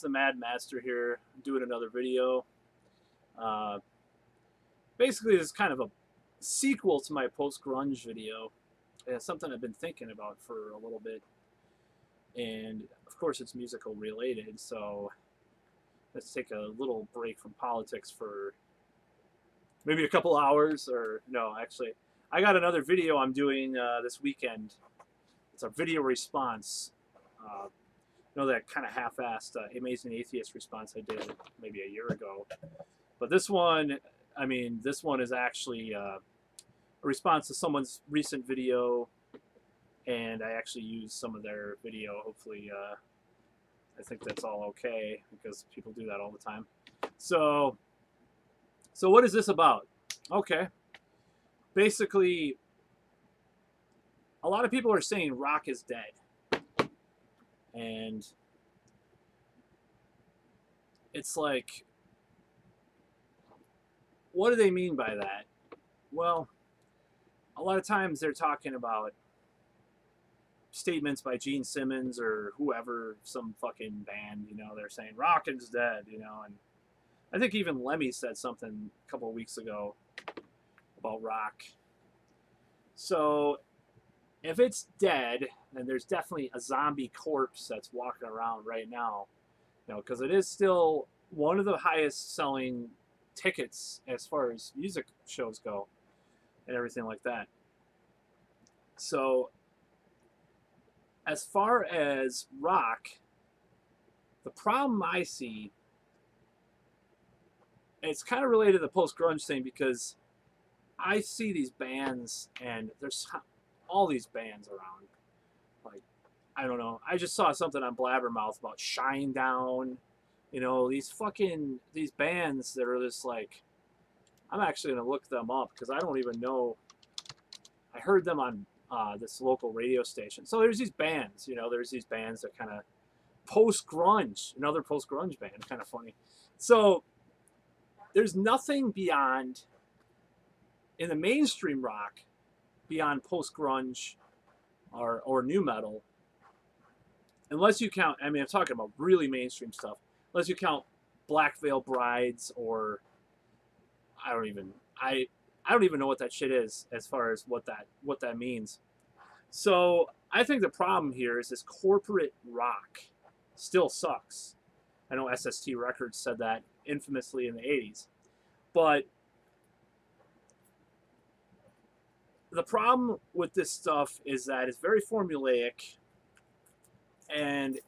it's the Mad Master here, doing another video. Uh, Basically, it's kind of a sequel to my post-grunge video. And it's something I've been thinking about for a little bit. And, of course, it's musical related, so let's take a little break from politics for maybe a couple hours, or no, actually. I got another video I'm doing this weekend. It's a video response. You know, that kind of half-assed Amazing Atheist response I did maybe a year ago. But this one, I mean, this one is actually a response to someone's recent video, and I actually used some of their video. Hopefully, I think that's all okay, because people do that all the time. So what is this about? Okay. Basically, a lot of people are saying rock is dead. And it's like, what do they mean by that? Well, a lot of times they're talking about statements by Gene Simmons or whoever, some fucking band, you know, they're saying rock is dead, you know, and I think even Lemmy said something a couple of weeks ago about rock. So if it's dead, then there's definitely a zombie corpse that's walking around right now, you know, because it is still one of the highest selling tickets as far as music shows go and everything like that. So as far as rock, the problem I see, it's kind of related to the post-grunge thing, because I see these bands, and there's all these bands around. Like, I don't know. I just saw something on Blabbermouth about Shinedown. You know, these bands that are just like, I'm actually going to look them up because I don't even know. I heard them on this local radio station. So there's these bands, you know, there's these bands that kind of post-grunge, another post-grunge band, kind of funny. So there's nothing beyond, in the mainstream rock, beyond post-grunge or new metal, unless you count, I mean, I'm talking about really mainstream stuff, unless you count Black Veil Brides, or I don't even know what that shit is as far as what that means. So I think the problem here is this corporate rock still sucks. I know SST Records said that infamously in the 80s. But the problem with this stuff is that it's very formulaic, and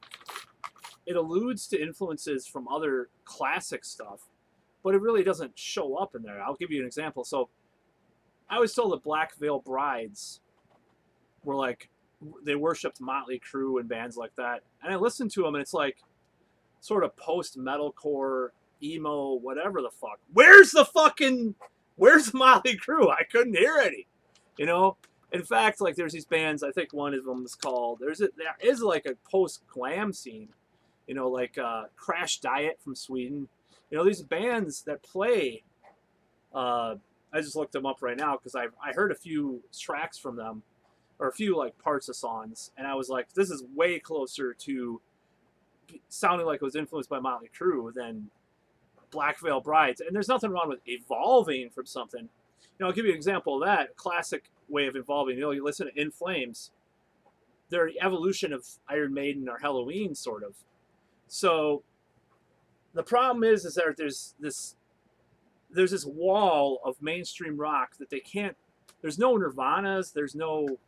it alludes to influences from other classic stuff, but it really doesn't show up in there. I'll give you an example. So I was told that Black Veil Brides were like, they worshipped Motley Crue and bands like that. And I listened to them, and it's like sort of post-metalcore, emo, whatever the fuck. Where's the Motley Crue? I couldn't hear any. You know, in fact, like, there's these bands. I think one of them is called. There is like a post-glam scene. You know, like Crash Diet from Sweden. You know, these bands that play. I just looked them up right now because I heard a few tracks from them, or a few like parts of songs, and I was like, this is way closer to sounding like it was influenced by Motley Crue than Black Veil Brides. And there's nothing wrong with evolving from something. You know, I'll give you an example of that. Classic way of evolving. You know, you listen to In Flames. They're the evolution of Iron Maiden or Halloween, sort of. So the problem is that there's this wall of mainstream rock that they can't. There's no Nirvanas. There's no,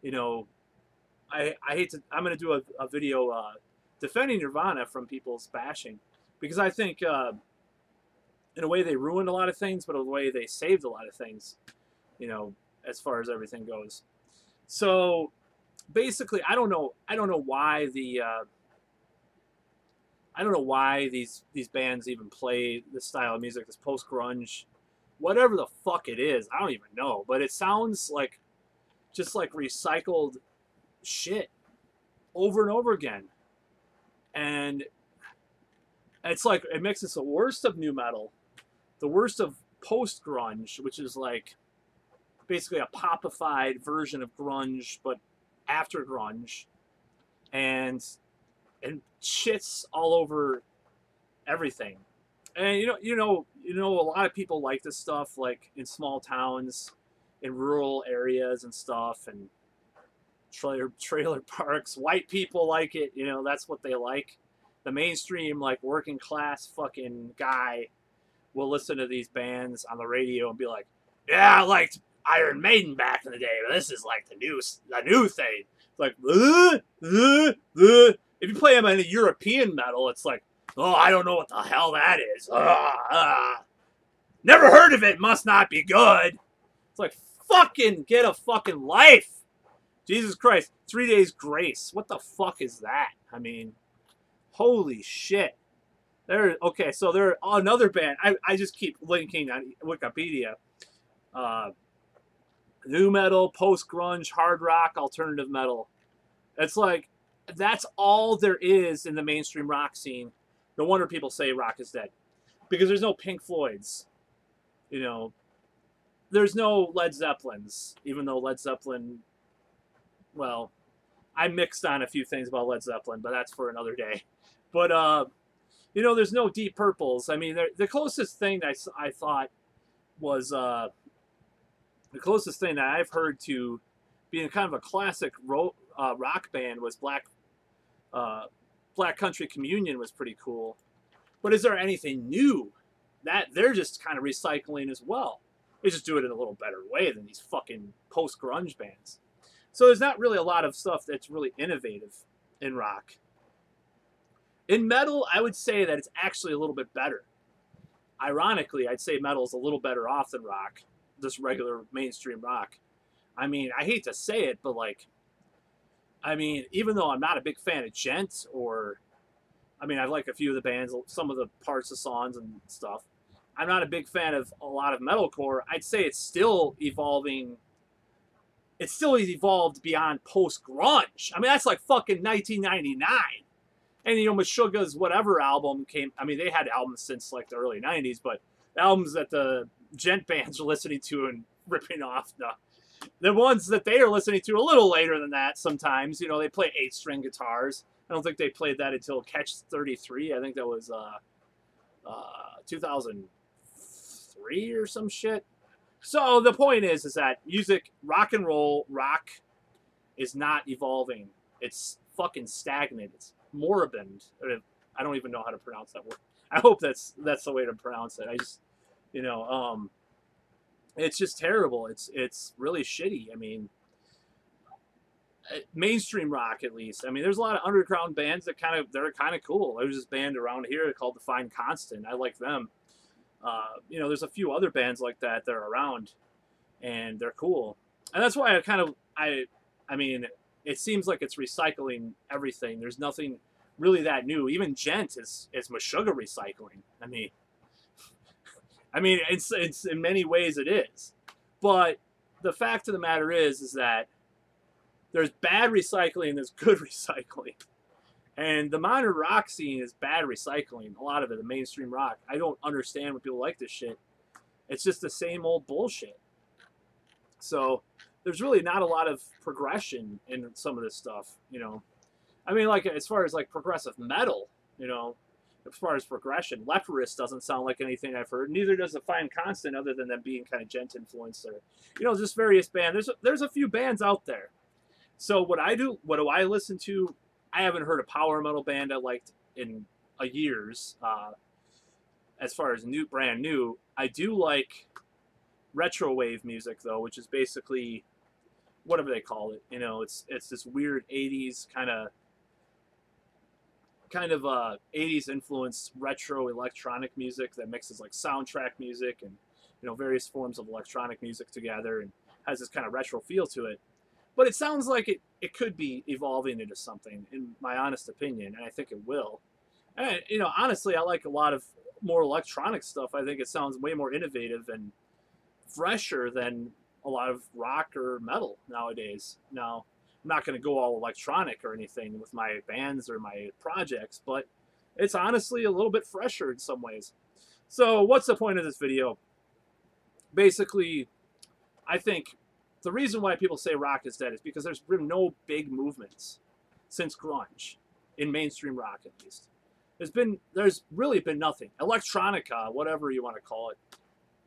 you know, I hate to. I'm going to do a video defending Nirvana from people's bashing, because I think in a way they ruined a lot of things, but in a way they saved a lot of things, you know, as far as everything goes. So basically, I don't know why these bands even play this style of music, this post-grunge, whatever the fuck it is. I don't even know, but it sounds like just like recycled shit over and over again. And it's like, it mixes the worst of new metal, the worst of post-grunge, which is like basically a popified version of grunge, but after grunge, and and shits all over everything. And a lot of people like this stuff, like in small towns, in rural areas and stuff, and trailer parks. White people like it. That's what they like. The mainstream, like, working class fucking guy will listen to these bands on the radio and be like, "Yeah, I liked Iron Maiden back in the day, but this is like the new thing." It's like, if you play them in a European metal, it's like, "Oh, I don't know what the hell that is. Never heard of it. Must not be good." It's like, fucking get a fucking life. Jesus Christ. 3 Days Grace. What the fuck is that? I mean, holy shit. Okay, so they're another band. I just keep linking on Wikipedia. New metal, post-grunge, hard rock, alternative metal. It's like, that's all there is in the mainstream rock scene. No wonder people say rock is dead. Because there's no Pink Floyds. There's no Led Zeppelins. Even though Led Zeppelin, well, I mixed on a few things about Led Zeppelin, but that's for another day. But, there's no Deep Purples. I mean, the closest thing that I thought was, the closest thing that I've heard to being kind of a classic rock band was Black Country Communion was pretty cool. But is there anything new? That they're just kind of recycling as well. They just do it in a little better way than these fucking post-grunge bands. So there's not really a lot of stuff that's really innovative in rock. In metal, I would say that it's actually a little bit better. Ironically, I'd say metal is a little better off than rock, just regular mainstream rock. I mean, I hate to say it, but even though I'm not a big fan of Gent, I like a few of the bands, some of the parts of songs and stuff. I'm not a big fan of a lot of metalcore. I'd say it's still evolving. It's still evolved beyond post-grunge. I mean, that's like fucking 1999. And, Meshuggah's whatever album came. I mean, they had albums since like the early 90s, but the albums that the gent bands are listening to and ripping off the ones that they are listening to a little later than that sometimes. They play 8-string guitars. I don't think they played that until Catch 33. I think that was 2003 or some shit. So the point is that music, rock and roll, rock is not evolving. It's fucking stagnant. It's moribund. I don't even know how to pronounce that word. I hope that's the way to pronounce it. I just, it's just terrible. It's really shitty. I mean, mainstream rock, at least. I mean, there's a lot of underground bands that they're kind of cool. There's this band around here called The Fine Constant. I like them. There's a few other bands like that are around, and they're cool. And that's why I mean, it seems like it's recycling everything. There's nothing really that new. Even Gent is Meshuggah recycling. I mean, it's in many ways it is. But the fact of the matter is that there's bad recycling and there's good recycling. And the modern rock scene is bad recycling. A lot of it, the mainstream rock. I don't understand when people like this shit. It's just the same old bullshit. So there's really not a lot of progression in some of this stuff, I mean, like, as far as like progressive metal, as far as progression, Leprous doesn't sound like anything I've heard. Neither does The Fine Constant, other than them being kind of gent influenced or, just various bands. There's a few bands out there. So what do I listen to? I haven't heard a power metal band I liked in years. As far as brand new, I do like retro wave music though, which is basically whatever they call it. It's this weird 80s kind of 80s influenced retro electronic music that mixes like soundtrack music and various forms of electronic music together and has this kind of retro feel to it. But it sounds like it could be evolving into something, in my honest opinion, and I think it will. And honestly, I like a lot of more electronic stuff. I think it sounds way more innovative and fresher than a lot of rock or metal nowadays. Now, I'm not going to go all electronic or anything with my bands or my projects, but it's honestly a little bit fresher in some ways. So what's the point of this video? Basically, I think the reason why people say rock is dead is because there's been no big movements since grunge. in mainstream rock at least. There's really been nothing. Electronica, whatever you want to call it,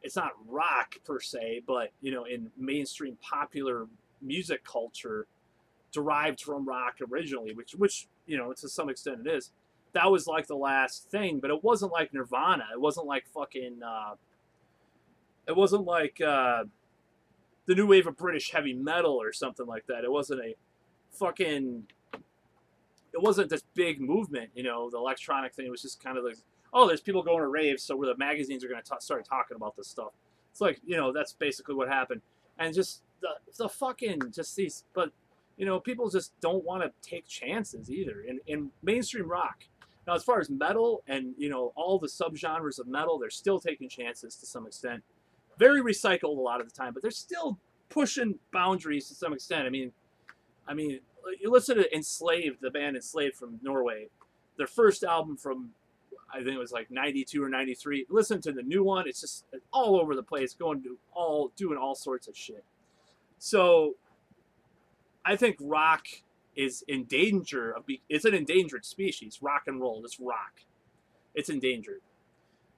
it's not rock per se, but you know, in mainstream popular music culture, derived from rock originally, which you know, to some extent it is. That was like the last thing, but it wasn't like Nirvana. It wasn't like fucking. It wasn't like the new wave of British heavy metal or something like that. It wasn't a fucking. It wasn't this big movement, you know. The electronic thing was just kind of like, oh, there's people going to raves, so where the magazines are going to start talking about this stuff. It's like, you know, that's basically what happened, and just the fucking just these, but you know, people just don't want to take chances either in mainstream rock. Now, as far as metal and you know all the subgenres of metal, they're still taking chances to some extent. Very recycled a lot of the time, but they're still pushing boundaries to some extent. I mean, you listen to Enslaved, the band Enslaved from Norway, their first album from, I think it was like 92 or 93. Listen to the new one. It's just all over the place, doing all sorts of shit. So I think rock is in danger of it's an endangered species. Rock and roll, this rock, it's endangered.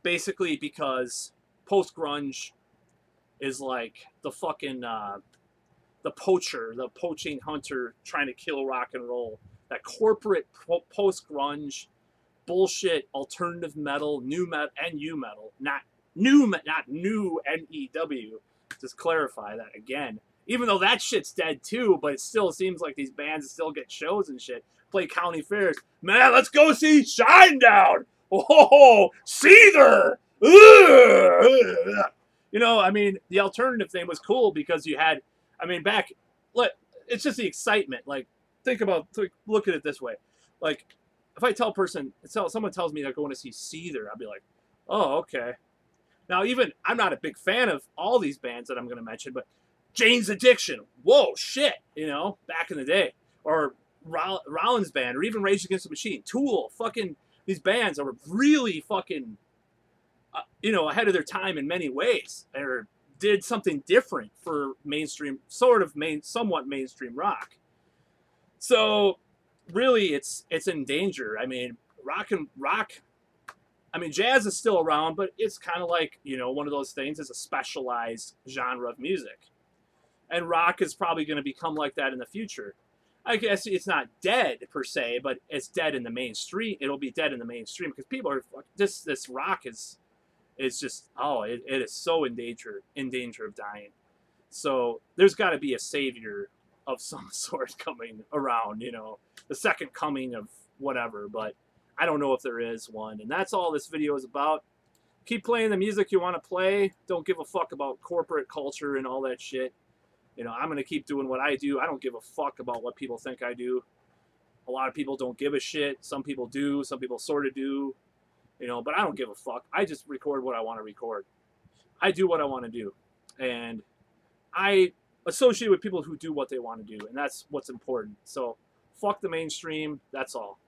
Basically because post-grunge is like the fucking the poacher, the poaching hunter trying to kill rock and roll. That corporate post-grunge bullshit, alternative metal, new metal, NU metal, not new NEW. Just clarify that again. Even though that shit's dead too, but it still seems like these bands still get shows and shit. Play county fairs. Man, let's go see Shinedown. Oh, Seether. You know, I mean, the alternative thing was cool because you had, I mean, it's just the excitement. Like, look at it this way. Like, if someone tells me they're going to see Seether, I'll be like, oh, okay. Now, even, I'm not a big fan of all these bands that I'm going to mention, but Jane's Addiction, whoa, shit, you know, back in the day. Or Rollins Band, or even Rage Against the Machine, Tool, fucking, these bands are really fucking, you know, ahead of their time in many ways. Or did something different for mainstream, somewhat mainstream rock. So, really, it's in danger. I mean, jazz is still around, but it's kind of like, you know, one of those things. It's a specialized genre of music. And rock is probably going to become like that in the future. I guess it's not dead per se, but it's dead in the mainstream. It'll be dead in the mainstream because people are this rock is just, oh, it is so in danger of dying. So there's got to be a savior of some sort coming around, you know, the second coming of whatever, but I don't know if there is one. And that's all this video is about. Keep playing the music you want to play. Don't give a fuck about corporate culture and all that shit. You know, I'm going to keep doing what I do. I don't give a fuck about what people think I do. A lot of people don't give a shit. Some people do. Some people sort of do. You know, but I don't give a fuck. I just record what I want to record. I do what I want to do. And I associate with people who do what they want to do. And that's what's important. So, fuck the mainstream. That's all.